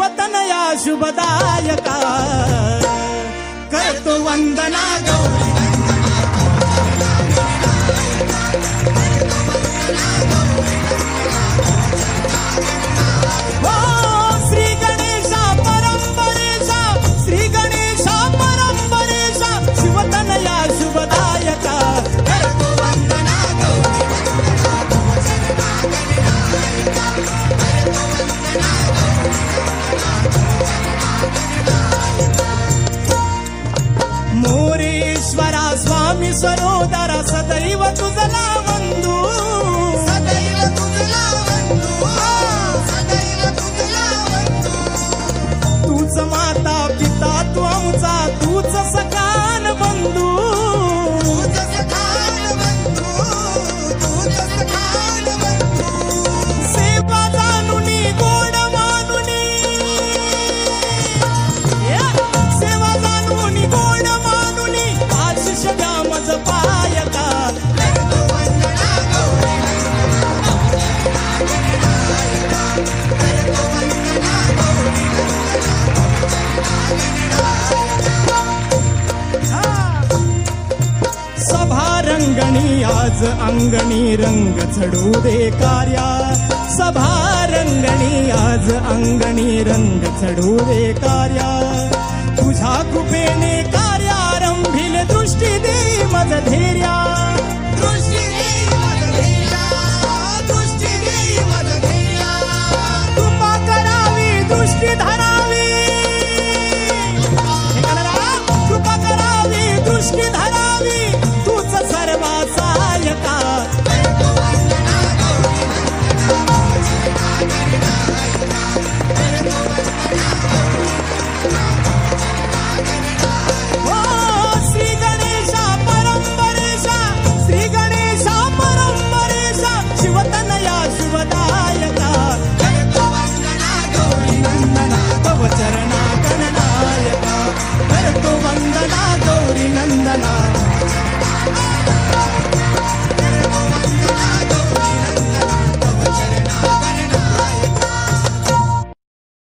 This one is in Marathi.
शिवतनया शुभदायका करतो वंदना गौरी श्री गणेशा परंपरेशा श्री गणेशा परंपरेशा शिवतनया शुभदायका करतो वंदना गौरी मोरेश्वरा स्वामी सरोदरा सदैव तुझला वंदू सदैव तुझला वंदू सदैव तुझला वंदू तूच माता पिता तू आमचा तूच सखान बंधू तूच सखान बंधू तूच सखान बंधू सेवा जानुनी गोड मानुनी सेवा जानुनी गोड मानुनी आशिष द्या मज पायका करतो वंदना गौरी करतो वंदना गौरी सभा रंगणी आज अंगणी रंग चढू दे कार्या सभा रंगणी आज अंगणी रंग चढू दे कार्या तुझ्या कृपेने कार्यारंभील दृष्टी दे मज धैर्या